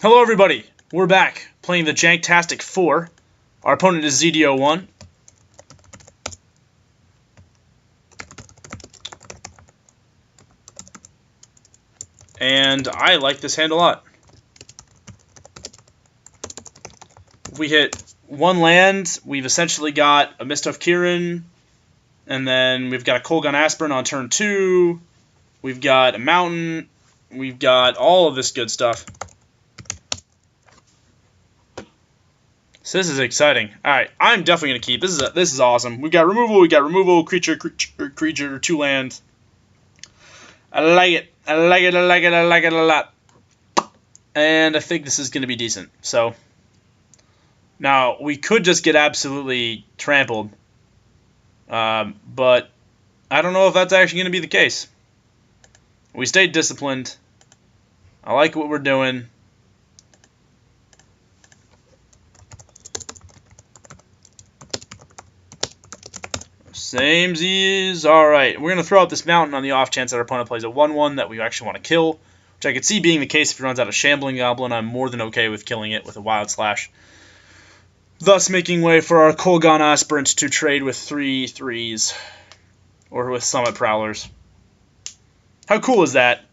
Hello everybody, we're back playing the Janktastic 4. Our opponent is ZDO1. And I like this hand a lot. If we hit one land, we've essentially got a Mist of Kirin, and then we've got a Kolgon Aspirin on turn 2, we've got a Mountain, we've got all of this good stuff. So this is exciting. Alright, I'm definitely going to keep. This is awesome. We got removal, creature, 2 land. I like it. I like it a lot. And I think this is going to be decent. So, now, we could just get absolutely trampled. But I don't know if that's actually going to be the case. We stayed disciplined. I like what we're doing. Samesies. Alright, we're going to throw out this mountain on the off chance that our opponent plays a 1-1 that we actually want to kill, which I could see being the case if he runs out of Shambling Goblin. I'm more than okay with killing it with a Wild Slash, thus making way for our Kolgon Aspirant to trade with 3/3s, or with Summit Prowlers. How cool is that?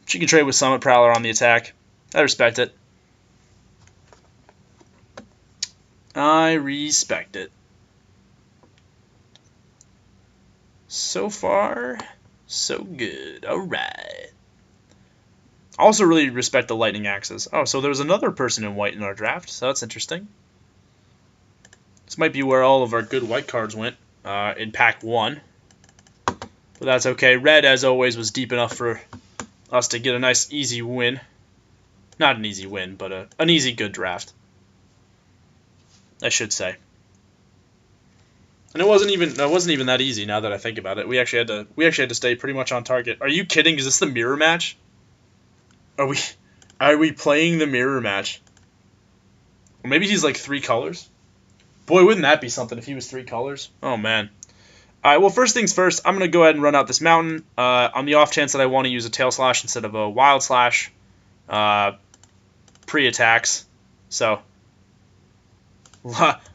She can trade with Summit Prowler on the attack. I respect it. I respect it. So far, so good. Alright. I also really respect the lightning axes. Oh, so there's another person in white in our draft, so that's interesting. This might be where all of our good white cards went, in pack 1. But that's okay. Red, as always, was deep enough for us to get a nice easy win. Not an easy win, but an easy good draft, I should say. And it wasn't even that easy now that I think about it. We actually had to stay pretty much on target. Are you kidding? Is this the mirror match? Are we playing the mirror match? Or maybe he's like 3 colors. Boy, wouldn't that be something if he was 3 colors? Oh man. Alright, well, first things first, I'm gonna go ahead and run out this mountain. On the off chance that I want to use a tail slash instead of a wild slash. Pre-attacks. So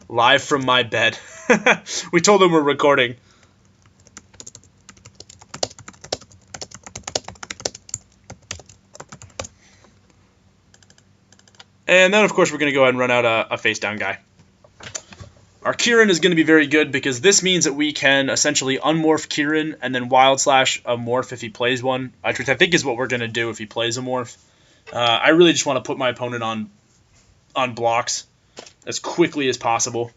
live from my bed. We told him we're recording. And then, of course, we're going to go ahead and run out a face-down guy. Our Kirin is going to be very good because this means that we can essentially unmorph Kirin and then wild slash a morph if he plays one. Which I think is what we're going to do if he plays a morph. I really just want to put my opponent on blocks as quickly as possible.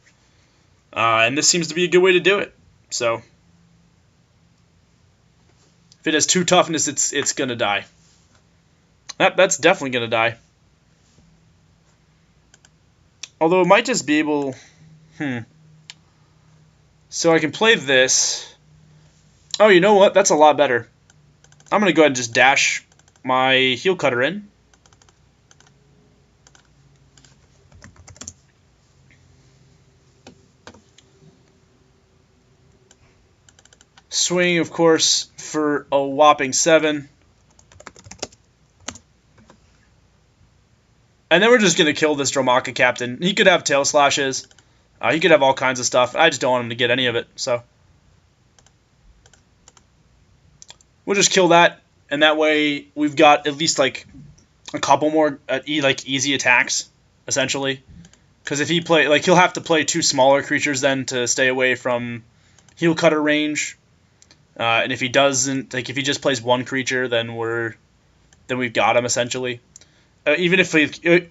And this seems to be a good way to do it. So, if it has 2 toughness, it's gonna die. That's definitely gonna die. Although it might just be able. So I can play this. Oh, you know what? That's a lot better. I'm gonna go ahead and just dash my heel cutter in. Swing, of course, for a whopping 7. And then we're just going to kill this Dromaka Captain. He could have tail slashes. He could have all kinds of stuff. I just don't want him to get any of it. So we'll just kill that. And that way we've got at least like a couple more easy attacks, essentially. Because if he play, he'll have to play 2 smaller creatures then to stay away from heel cutter range. And if he doesn't, if he just plays 1 creature, then we've got him essentially. Even if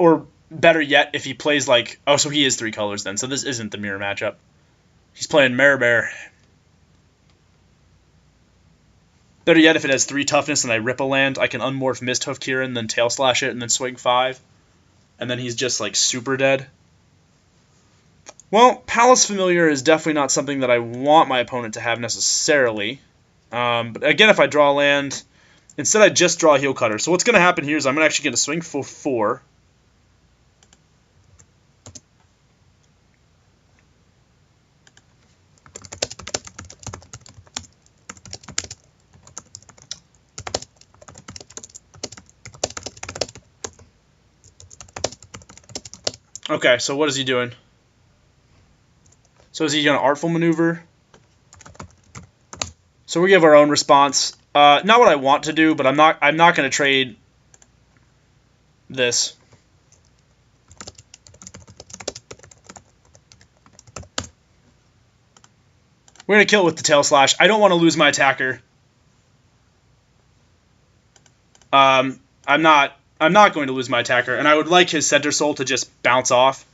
or better yet, if he plays so he is 3 colors then. So this isn't the mirror matchup. He's playing Bear. Better yet, if it has 3 toughness and I rip a land, I can unmorph Mist of Kirin, then tail slash it, and then swing 5, and then he's just super dead. Well, Palace Familiar is definitely not something that I want my opponent to have necessarily. But again, if I draw a land, instead I just draw a heel cutter. So what's going to happen here is I'm actually going to swing for 4. Okay, so what is he doing? So is he going to Artful Maneuver? So we have our own response. Not what I want to do, but I'm not going to trade this. We're going to kill it with the Tail Slash. I don't want to lose my attacker. I'm not going to lose my attacker, and I would like his Center Soul to just bounce off.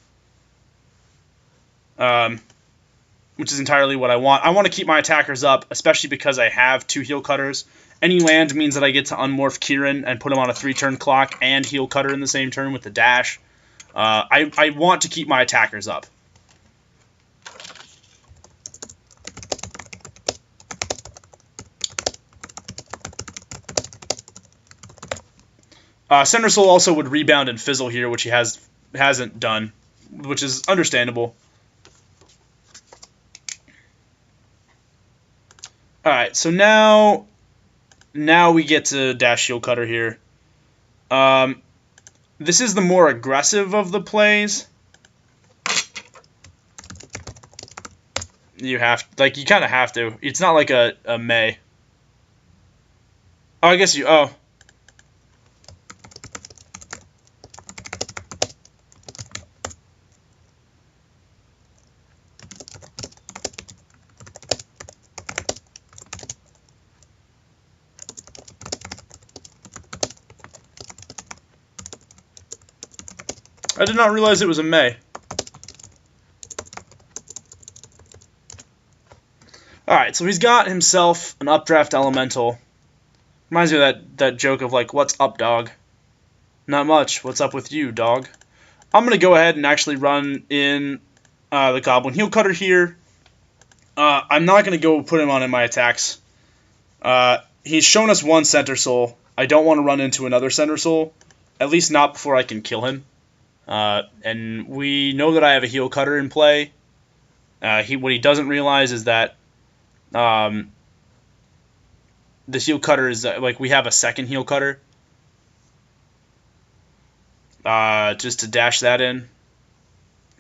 Which is entirely what I want. I want to keep my attackers up, especially because I have 2 Heal Cutters. Any land means that I get to unmorph Kieran and put him on a 3-turn clock and Heal Cutter in the same turn with the dash. I want to keep my attackers up. Center Soul also would rebound and fizzle here, which he hasn't done, which is understandable. Alright, so now we get to dash Heal Cutter here. This is the more aggressive of the plays. You kind of have to. It's not like a May. Oh, I guess you... Oh. I did not realize it was a May. Alright, so he's got himself an Updraft Elemental. Reminds me of that joke of like, what's up, dog? Not much. What's up with you, dog? I'm going to go ahead and actually run in the Goblin Heal Cutter here. I'm not going to go put him on in my attacks. He's shown us 1 Center Soul. I don't want to run into another Center Soul. At least not before I can kill him. And we know that I have a Heal Cutter in play. What he doesn't realize is that this Heal Cutter is like we have a second Heal Cutter. Just to dash that in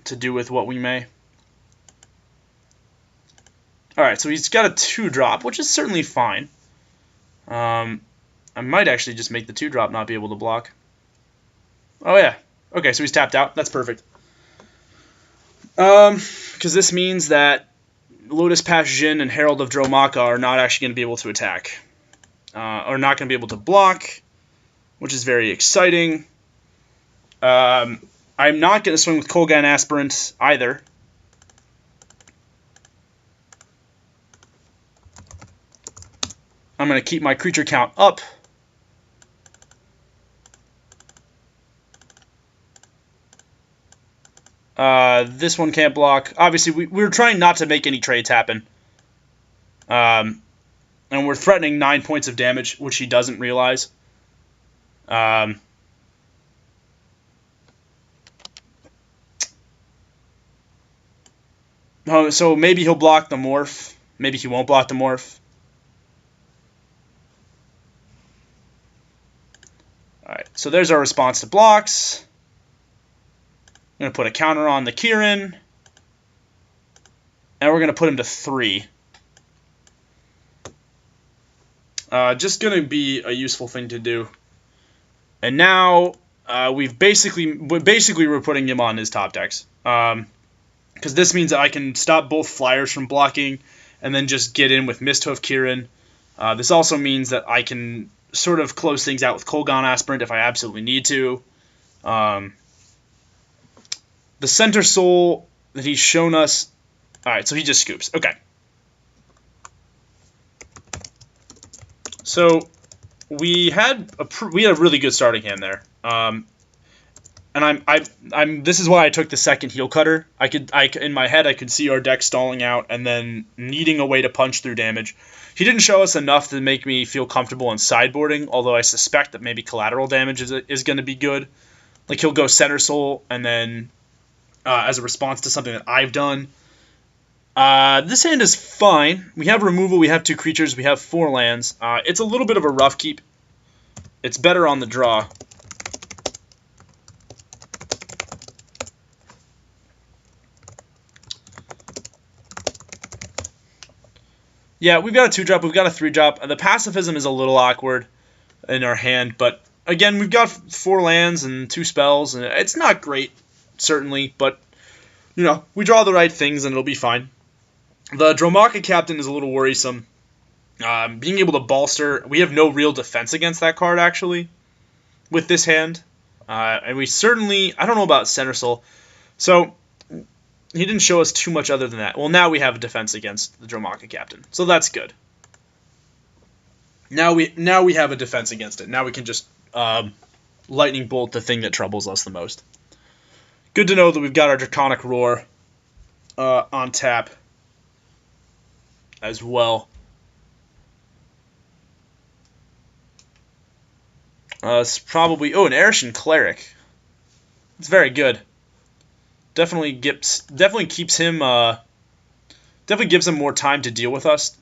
to do with what we may. Alright, so he's got a 2-drop, which is certainly fine. I might actually just make the 2-drop not be able to block. Oh yeah. Okay, so he's tapped out. That's perfect. Because this means that Lotus Pass Jin and Herald of Dromaka are not actually going to be able to attack. Or not going to be able to block, which is very exciting. I'm not going to swing with Kolgan Aspirant either. I'm going to keep my creature count up. This one can't block. Obviously, we're trying not to make any trades happen. And we're threatening 9 points of damage, which he doesn't realize. So maybe he'll block the Morph. Maybe he won't block the Morph. Alright, so there's our response to blocks. I'm going to put a counter on the Kieran. And we're going to put him to 3. Just going to be a useful thing to do. And now we're putting him on his top decks. Because this means that I can stop both flyers from blocking and then just get in with Misthoof Kieran. This also means that I can sort of close things out with Kolgan Aspirant if I absolutely need to. The Center Soul that he's shown us... Alright, so he just scoops. Okay. So we had a really good starting hand there. And this is why I took the second Heal Cutter. In my head I could see our deck stalling out and then needing a way to punch through damage. He didn't show us enough to make me feel comfortable in sideboarding, although I suspect that maybe collateral damage is going to be good. Like he'll go Center Soul and then as a response to something that I've done. This hand is fine. We have removal, we have 2 creatures, we have 4 lands. It's a little bit of a rough keep. It's better on the draw. Yeah, we've got a 2-drop, we've got a 3-drop, and the pacifism is a little awkward in our hand, but again, we've got 4 lands and 2 spells, and it's not great, certainly, but, you know, we draw the right things and it'll be fine. The Dromaka Captain is a little worrisome. Being able to bolster, we have no real defense against that card, actually, with this hand. And we certainly, I don't know about Center Soul, so he didn't show us too much other than that. Well, now we have a defense against the Dromaka Captain, so that's good. Now we have a defense against it. Now we can just lightning bolt the thing that troubles us the most. Good to know that we've got our Draconic Roar on tap as well. It's probably an Arishan Cleric. It's very good. Definitely keeps him definitely gives him more time to deal with us.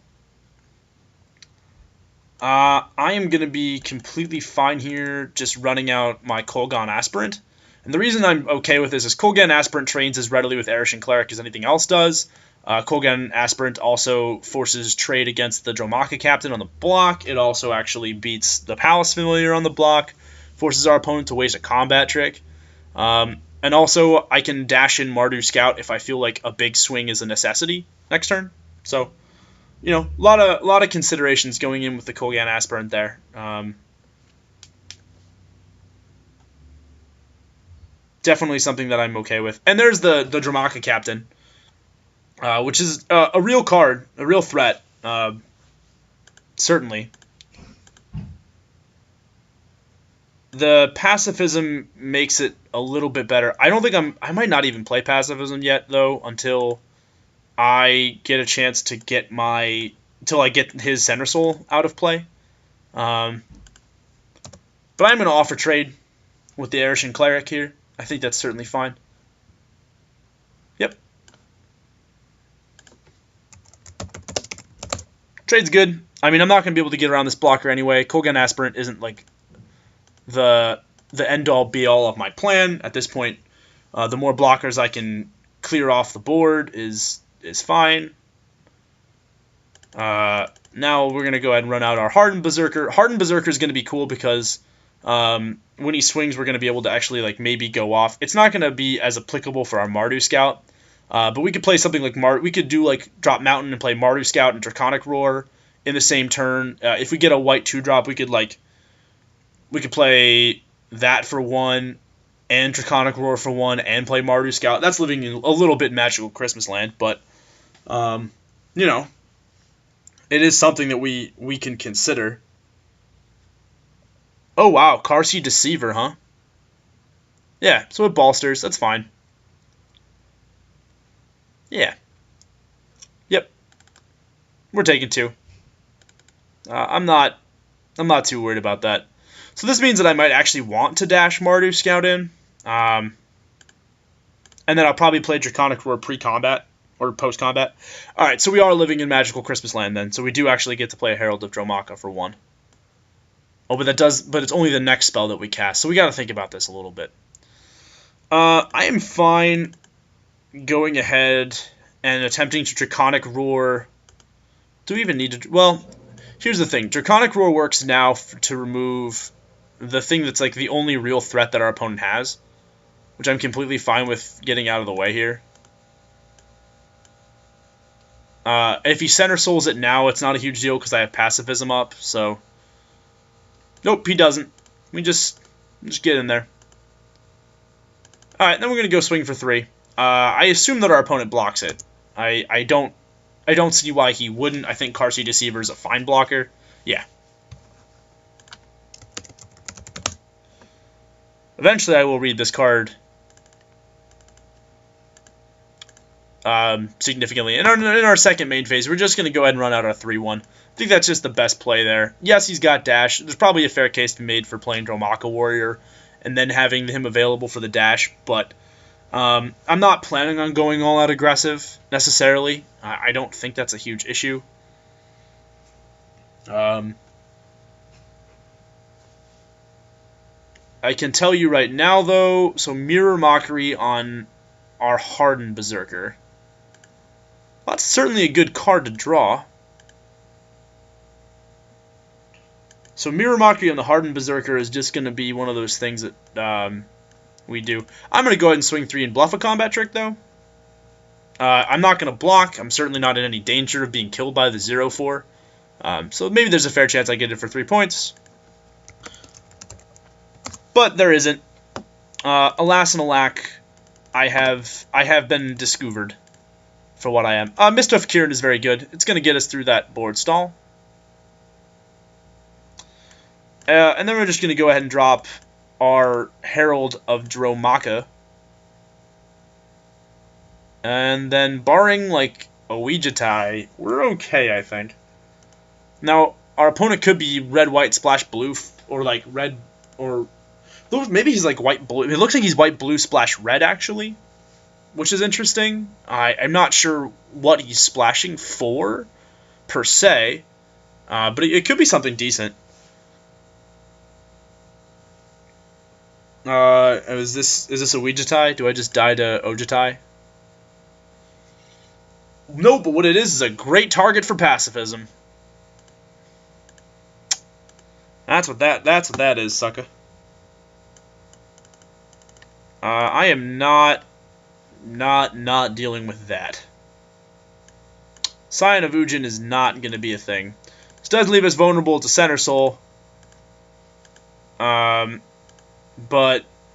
I am going to be completely fine here just running out my Kolgan Aspirant. And the reason I'm okay with this is Kolgan Aspirant trains as readily with Arishan Cleric as anything else does. Kolgan Aspirant also forces trade against the Dromaka Captain on the block. It also actually beats the Palace Familiar on the block, forces our opponent to waste a combat trick. And also, I can dash in Mardu Scout if I feel like a big swing is a necessity next turn. So, you know, a lot of considerations going in with the Kolgan Aspirant there. Definitely something that I'm okay with. And there's the Dromaka Captain, which is a real card, a real threat, certainly. The pacifism makes it a little bit better. I don't think I might not even play pacifism yet, though, until I get a chance to get until I get his Center Soul out of play. But I'm going to offer trade with the Arishan Cleric here. I think that's certainly fine. Yep. Trade's good. I mean, I'm not going to be able to get around this blocker anyway. Kolgan Aspirant isn't like the end-all be-all of my plan at this point. The more blockers I can clear off the board is fine. Now we're going to go ahead and run out our Hardened Berserker. Hardened Berserker is going to be cool because when he swings, we're going to be able to actually like maybe go off. It's not going to be as applicable for our Mardu Scout, but we could play something like we could do like Drop Mountain and play Mardu Scout and Draconic Roar in the same turn. If we get a white 2-drop, we could play that for 1 and Draconic Roar for 1 and play Mardu Scout. That's living in a little bit magical Christmas land, but you know, it is something that we can consider. Oh wow, Karsi Deceiver, huh? Yeah, so it bolsters. That's fine. Yeah. Yep. We're taking 2. I'm not too worried about that. So this means that I might actually want to dash Mardu Scout in. And then I'll probably play Draconic Roar pre-combat or post-combat. Alright, so we are living in magical Christmas land then. So we do actually get to play a Herald of Dromaka for 1. Oh, but it's only the next spell that we cast, so we got to think about this a little bit. I am fine going ahead and attempting to Draconic Roar. Do we even need to? Well, here's the thing. Draconic Roar works now to remove the thing that's like the only real threat that our opponent has, which I'm completely fine with getting out of the way here. If he Center Souls it now, it's not a huge deal because I have Pacifism up, so... Nope, he doesn't. We just get in there. Alright, then we're going to go swing for 3. I assume that our opponent blocks it. I don't see why he wouldn't. I think Karsi Deceiver is a fine blocker. Yeah. Eventually I will read this card significantly. In our second main phase, we're just going to go ahead and run out our 3-1. I think that's just the best play there. Yes, he's got dash. There's probably a fair case to be made for playing Dromaka Warrior and then having him available for the dash, but I'm not planning on going all out aggressive necessarily. I don't think that's a huge issue. I can tell you right now, though, so Mirror Mockery on our Hardened Berserker. Well, that's certainly a good card to draw. So Mirror Mockery on the Hardened Berserker is just going to be one of those things that we do. I'm going to go ahead and swing 3 and bluff a combat trick, though. I'm not going to block. I'm certainly not in any danger of being killed by the 0-4. So maybe there's a fair chance I get it for 3 points. But there isn't. Alas and alack, I have been discovered for what I am. Mischief Kieran is very good. It's going to get us through that board stall. And then we're just going to go ahead and drop our Herald of Dromaka. And then, barring, like, a Ouija tie, we're okay, I think. Now, our opponent could be red, white, splash, blue, or, like, red, or... Maybe he's, like, white, blue. It looks like he's white, blue, splash, red, actually, which is interesting. I'm not sure what he's splashing for, per se, but it could be something decent. Is this a Ouija tie? Do I just die to Ojitai? No, but what it is a great target for pacifism. That's what that is, sucker. I am not dealing with that. Scion of Ujin is not going to be a thing. This does leave us vulnerable to Center Soul. But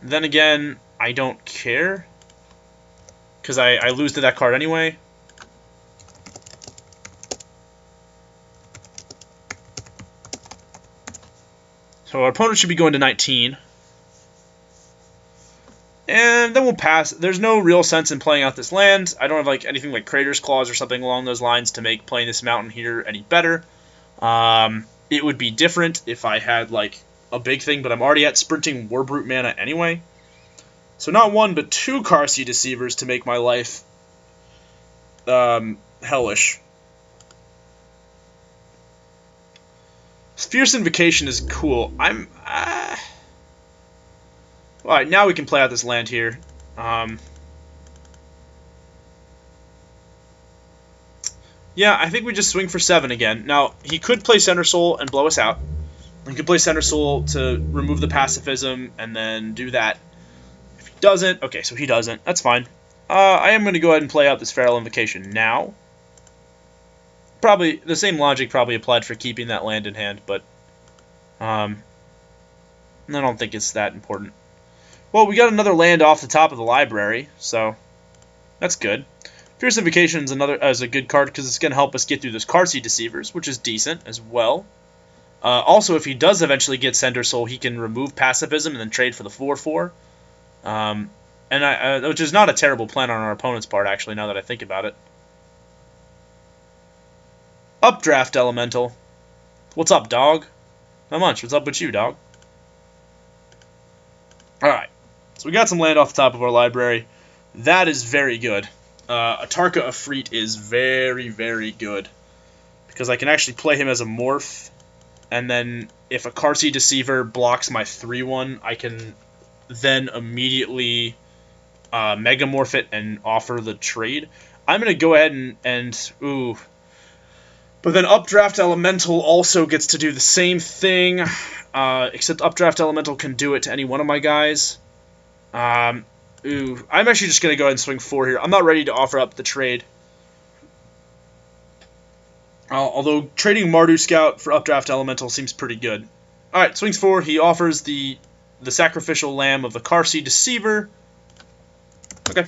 then again, I don't care. Because I lose to that card anyway. So our opponent should be going to 19. And then we'll pass. There's no real sense in playing out this land. I don't have like anything like Crater's Claws or something along those lines to make playing this mountain here any better. It would be different if I had like a big thing, but I'm already at sprinting Warbrute mana anyway. So not 1, but 2 Karsi Deceivers to make my life hellish. Fierce Invocation is cool. Alright, now we can play out this land here. Yeah, I think we just swing for 7 again. Now, he could play Center Soul and blow us out. He could play Center Soul to remove the pacifism and then do that. If he doesn't, okay, so he doesn't. That's fine. I am going to go ahead and play out this Feral Invocation now. Probably, the same logic probably applied for keeping that land in hand, but I don't think it's that important. Well, we got another land off the top of the library, so that's good. Fierce Invocation is a good card because it's going to help us get through those Karsi Deceivers, which is decent as well. Also, if he does eventually get Center Soul, he can remove pacifism and then trade for the 4/4. Which is not a terrible plan on our opponent's part, actually, now that I think about it. Updraft Elemental. What's up, dog? Not much. What's up with you, dog? Alright. So we got some land off the top of our library. That is very good. A Tarka Efreet is very, very good. Because I can actually play him as a morph. And then if a Karsi Deceiver blocks my 3/1, I can then immediately Megamorph it and offer the trade. I'm going to go ahead and ooh. But then Updraft Elemental also gets to do the same thing, except Updraft Elemental can do it to any one of my guys. I'm actually just going to go ahead and swing 4 here. I'm not ready to offer up the trade. Although trading Mardu Scout for Updraft Elemental seems pretty good. Alright, swings 4. He offers the Sacrificial Lamb of the Karsi Deceiver. Okay.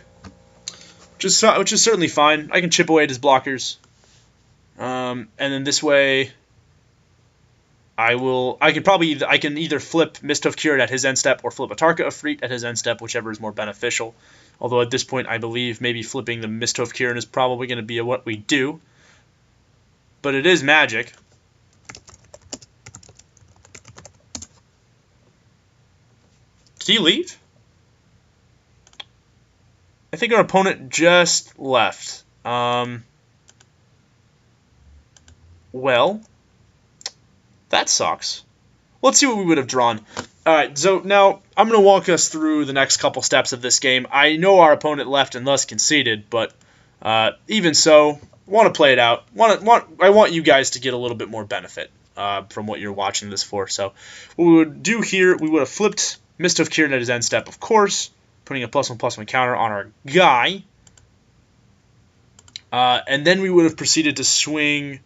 Which is certainly fine. I can chip away at his blockers. And then this way, I can either flip Mist of Kieran at his end step or flip a Tarka Efreet at his end step, whichever is more beneficial. Although at this point, I believe maybe flipping the Mist of Kieran is probably going to be what we do. But it is magic. Did he leave? I think our opponent just left. Well, that sucks. Let's see what we would have drawn. Alright, so now I'm going to walk us through the next couple steps of this game. I know our opponent left and thus conceded, but even so, I want to play it out. I want you guys to get a little bit more benefit. from what you're watching this for. So what we would do here, we would have flipped Mist of Kirin at his end step, of course, putting a +1/+1 counter on our guy. And then we would have proceeded to swing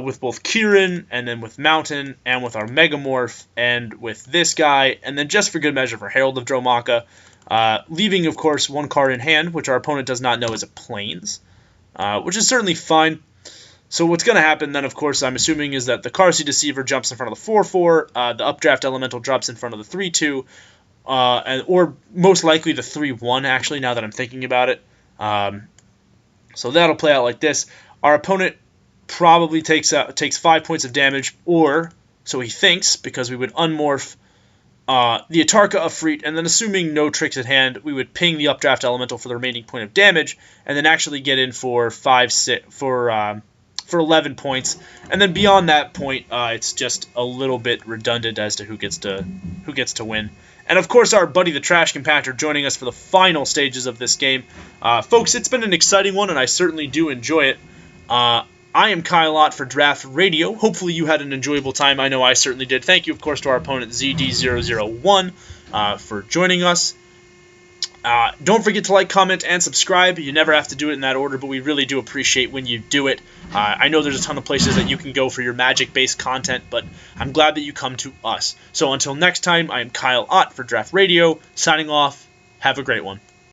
with both Kirin, and then with Mountain, and with our Megamorph, and with this guy, and then just for good measure for Herald of Dromaka, leaving, of course, one card in hand, which our opponent does not know is a Plains, which is certainly fine. So what's going to happen then, of course, I'm assuming, is that the Karsi Deceiver jumps in front of the 4/4, the Updraft Elemental drops in front of the 3/2, or most likely the 3/1, actually, now that I'm thinking about it. So that'll play out like this. Our opponent probably takes 5 points of damage, or so he thinks, because we would unmorph the Atarka Afreet, and then assuming no tricks at hand, we would ping the Updraft Elemental for the remaining point of damage, and then actually get in for 11 points. And then beyond that point, it's just a little bit redundant as to who gets to win. And of course, our buddy the Trash Compactor joining us for the final stages of this game. Folks, it's been an exciting one, and I certainly do enjoy it. I am Kyle Ott for Draftradio. Hopefully you had an enjoyable time. I know I certainly did. Thank you, of course, to our opponent ZD001 for joining us. Don't forget to like, comment, and subscribe. You never have to do it in that order, but we really do appreciate when you do it. I know there's a ton of places that you can go for your Magic-based content, but I'm glad that you come to us. So until next time, I am Kyle Ott for Draftradio, signing off. Have a great one.